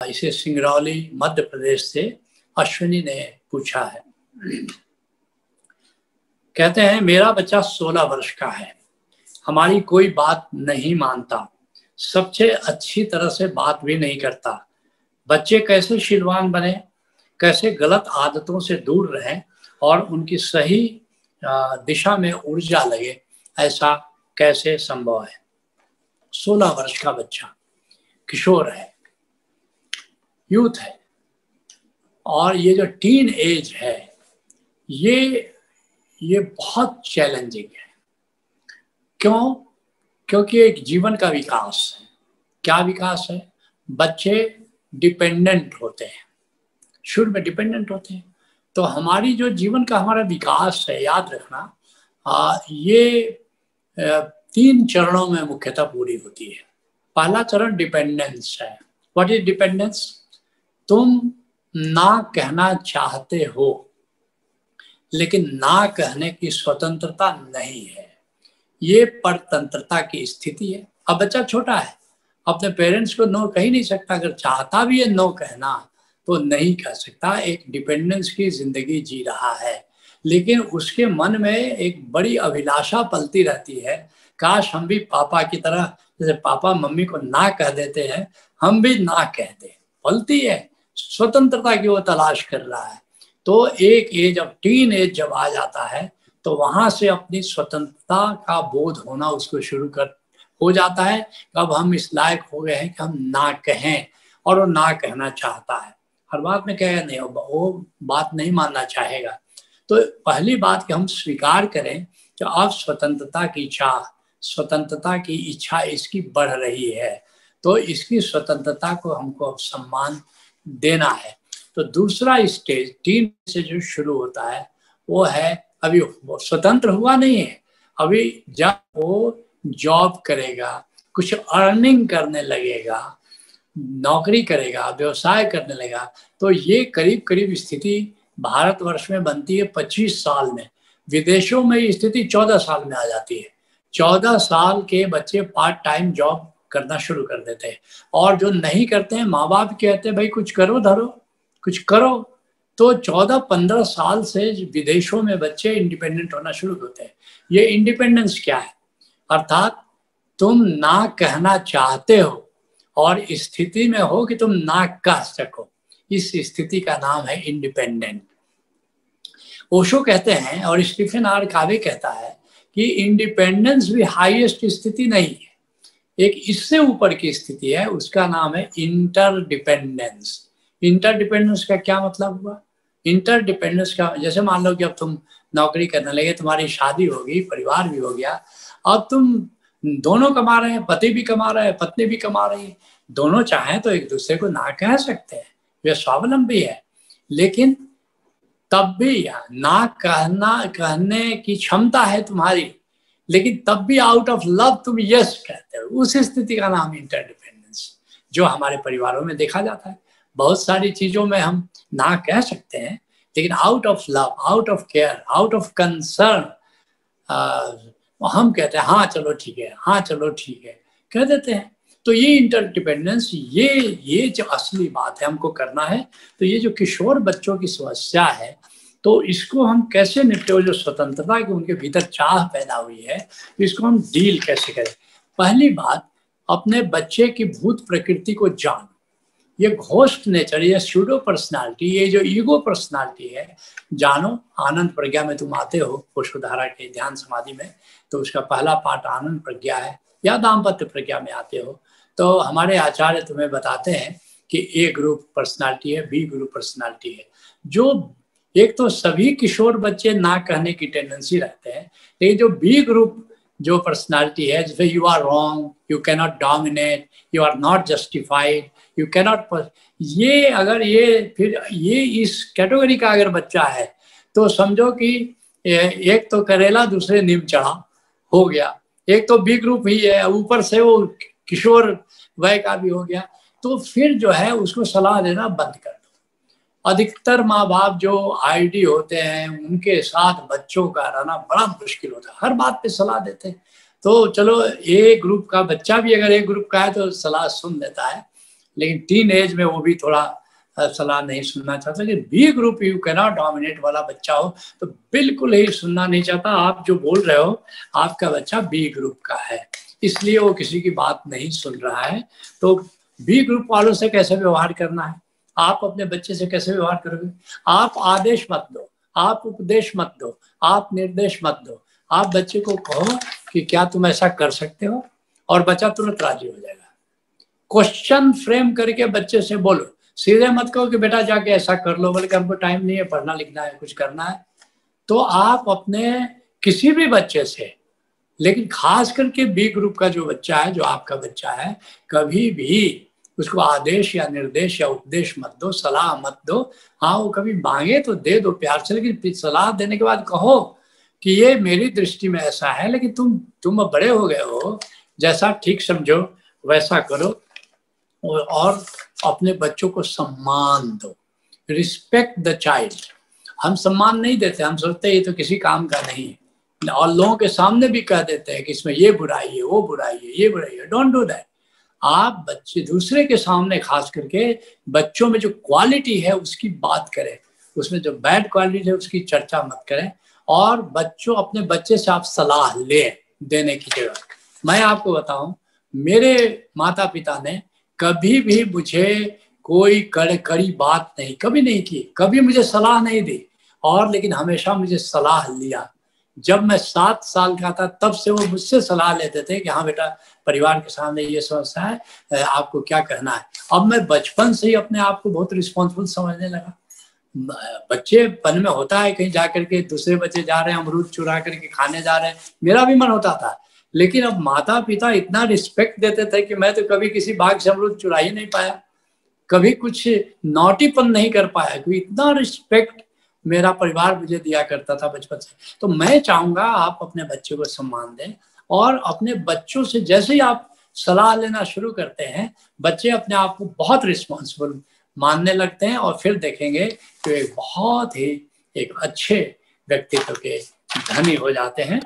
इसे सिंगरौली मध्य प्रदेश से अश्विनी ने पूछा है। कहते हैं मेरा बच्चा 16 वर्ष का है, हमारी कोई बात नहीं मानता, सबसे अच्छी तरह से बात भी नहीं करता। बच्चे कैसे शीलवान बने, कैसे गलत आदतों से दूर रहें और उनकी सही दिशा में ऊर्जा लगे, ऐसा कैसे संभव है। 16 वर्ष का बच्चा किशोर है, यूथ है, और ये जो टीन एज है ये बहुत चैलेंजिंग है। क्यों? क्योंकि एक जीवन का विकास है। क्या विकास है? बच्चे डिपेंडेंट होते हैं, शुरू में डिपेंडेंट होते हैं। तो हमारी जो जीवन का हमारा विकास है, याद रखना, ये 3 चरणों में मुख्यतः पूरी होती है। पहला चरण डिपेंडेंस है। What is dependence? तुम ना कहना चाहते हो, लेकिन ना कहने की स्वतंत्रता नहीं है। ये परतंत्रता की स्थिति है। अब बच्चा छोटा है, अपने पेरेंट्स को नो कह ही नहीं सकता। अगर चाहता भी है नो कहना तो नहीं कह सकता। एक डिपेंडेंस की जिंदगी जी रहा है, लेकिन उसके मन में एक बड़ी अभिलाषा पलती रहती है, काश हम भी पापा की तरह, जैसे पापा मम्मी को ना कह देते हैं, हम भी ना कहते। पलती है, स्वतंत्रता की वो तलाश कर रहा है। तो एक एज, अब टीन एज जब आ जाता है तो वहां से अपनी स्वतंत्रता का बोध होना उसको शुरू हो जाता है। अब हम इस लायक हो गए हैं कि हम ना कहें, और वो ना कहना चाहता है। हर बात में कहेगा नहीं, वो बात नहीं मानना चाहेगा। तो पहली बात कि हम स्वीकार करें कि अब स्वतंत्रता की चाह, स्वतंत्रता की इच्छा इसकी बढ़ रही है, तो इसकी स्वतंत्रता को हमको अब सम्मान देना है। तो दूसरा स्टेज टीन से जो शुरू होता है वो है, अभी वो स्वतंत्र हुआ नहीं है। अभी जब वो जॉब करेगा, कुछ अर्निंग करने लगेगा, नौकरी करेगा, व्यवसाय करने लगेगा, तो ये करीब करीब स्थिति भारतवर्ष में बनती है 25 साल में। विदेशों में ये स्थिति 14 साल में आ जाती है। 14 साल के बच्चे पार्ट टाइम जॉब करना शुरू कर देते हैं, और जो नहीं करते हैं माँ बाप कहते हैं भाई कुछ करो धरो, कुछ करो। तो 14-15 साल से विदेशों में बच्चे इंडिपेंडेंट होना शुरू होते हैं। ये इंडिपेंडेंस क्या है? अर्थात तुम ना कहना चाहते हो और स्थिति में हो कि तुम ना कह सको, इस स्थिति का नाम है इंडिपेंडेंट। ओशो कहते हैं और स्टीफन आर कावे कहता है कि इंडिपेंडेंस भी हाईएस्ट स्थिति नहीं है, एक इससे ऊपर की स्थिति है, उसका नाम है इंटरडिपेंडेंस। इंटरडिपेंडेंस का क्या मतलब हुआ? इंटरडिपेंडेंस का, जैसे मान लो कि अब तुम नौकरी करने लगे, तुम्हारी शादी होगी, परिवार भी हो गया, अब तुम दोनों कमा रहे हैं, पति भी कमा रहे हैं, पत्नी भी कमा रही है, दोनों चाहें तो एक दूसरे को ना कह सकते हैं, वे स्वावलंबी है। लेकिन तब भी ना कहने की क्षमता है तुम्हारी, लेकिन तब भी आउट ऑफ लव तुम यस कहते हो। उस स्थिति का नाम इंटरडिपेंडेंस, जो हमारे परिवारों में देखा जाता है। बहुत सारी चीजों में हम ना कह सकते हैं, लेकिन out of love, out of care, out of concern हम कहते हैं हाँ चलो ठीक है, हाँ चलो ठीक है, कह देते हैं। तो ये इंटरडिपेंडेंस, ये जो असली बात है हमको करना है। तो ये जो किशोर बच्चों की समस्या है, तो इसको हम कैसे निपटे? जो स्वतंत्रता की उनके भीतर चाह पैदा हुई है, तो इसको हम डील कैसे करें? पहली बात, अपने बच्चे की भूत प्रकृति को जान। ये घोस्ट नेचर, ये स्यूडो पर्सनालिटी, ये जो ईगो पर्सनालिटी है, जानो। आनंद प्रज्ञा में तुम आते हो, पुष्पधारा के ध्यान समाधि में, तो उसका पहला पाठ आनंद प्रज्ञा है, या दाम्पत्य प्रज्ञा में आते हो तो हमारे आचार्य तुम्हें बताते हैं कि ए ग्रुप पर्सनालिटी है, बी ग्रुप पर्सनालिटी है। जो एक तो सभी किशोर बच्चे ना कहने की टेंडेंसी रखते हैं, लेकिन जो बी ग्रुप जो पर्सनालिटी है, जैसे you are wrong, you can not dominate, you are not justified, you can not, ये अगर ये इस कैटेगरी का अगर बच्चा है तो समझो कि एक तो करेला दूसरे नीम चढ़ा हो गया, एक तो बी ग्रुप ही है, ऊपर से वो किशोर वय का भी हो गया। तो फिर जो है उसको सलाह देना बंद कर दो। अधिकतर माँ बाप जो आईडी होते हैं, उनके साथ बच्चों का रहना बड़ा मुश्किल होता है, हर बात पे सलाह देते हैं। तो चलो ए ग्रुप का बच्चा भी अगर ए ग्रुप का है तो सलाह सुन लेता है, लेकिन टीन एज में वो भी थोड़ा सलाह नहीं सुनना चाहता। लेकिन B group you can not dominate वाला बच्चा हो तो बिल्कुल ही सुनना नहीं चाहता। आप जो बोल रहे हो आपका बच्चा बी ग्रुप का है, इसलिए वो किसी की बात नहीं सुन रहा है। तो बी ग्रुप वालों से कैसे व्यवहार करना है, आप अपने बच्चे से कैसे व्यवहार करोगे? आप आदेश मत दो, आप उपदेश मत दो, आप निर्देश मत दो। आप बच्चे को कहो कि क्या तुम ऐसा कर सकते हो, और बच्चा तुरंत राजी हो जाएगा। क्वेश्चन फ्रेम करके बच्चे से बोलो, सीधे मत कहो कि बेटा जाके ऐसा कर लो, बल्कि हमको टाइम नहीं है, पढ़ना लिखना है, कुछ करना है। तो आप अपने किसी भी बच्चे से, लेकिन खास करके बी ग्रुप का जो बच्चा है, जो आपका बच्चा है, कभी भी उसको आदेश या निर्देश या उपदेश मत दो, सलाह मत दो। हाँ, वो कभी मांगे तो दे दो प्यार से, लेकिन सलाह देने के बाद कहो कि ये मेरी दृष्टि में ऐसा है, लेकिन तुम बड़े हो गए हो, जैसा ठीक समझो वैसा करो। और अपने बच्चों को सम्मान दो, रिस्पेक्ट द चाइल्ड। हम सम्मान नहीं देते, हम सोचते हैं ये तो किसी काम का नहीं है, और लोगों के सामने भी कह देते हैं कि इसमें ये बुराई है, वो बुराई है, ये बुराई है। Don't do that. आप बच्चे दूसरे के सामने खास करके बच्चों में जो क्वालिटी है उसकी बात करें, उसमें जो बैड क्वालिटी है उसकी चर्चा मत करें। और अपने बच्चे से आप सलाह लें देने की जगह। मैं आपको बताऊं, मेरे माता पिता ने कभी भी मुझे कोई कड़ी बात कभी नहीं की, कभी मुझे सलाह नहीं दी, और लेकिन हमेशा मुझे सलाह लिया। जब मैं 7 साल का था तब से वो मुझसे सलाह लेते थे कि हाँ बेटा, परिवार के सामने ये समस्या है, आपको क्या कहना है। अब मैं बचपन से ही अपने आप को बहुत रिस्पॉन्सिबल समझने लगा। बच्चेपन में होता है कहीं जाकर के दूसरे बच्चे जा रहे हैं अमरूद चुरा करके खाने जा रहे हैं, मेरा भी मन होता था। लेकिन अब माता पिता इतना रिस्पेक्ट देते थे कि मैं तो कभी किसी बाग से अमरूद चुरा ही नहीं पाया, कभी कुछ नौटीपन नहीं कर पाया, क्योंकि इतना रिस्पेक्ट मेरा परिवार मुझे दिया करता था बचपन से। तो मैं चाहूंगा आप अपने बच्चे को सम्मान दें, और अपने बच्चों से जैसे ही आप सलाह लेना शुरू करते हैं, बच्चे अपने आप को बहुत रिस्पॉन्सिबल मानने लगते हैं, और फिर देखेंगे कि एक बहुत ही एक अच्छे व्यक्तित्व के धनी हो जाते हैं।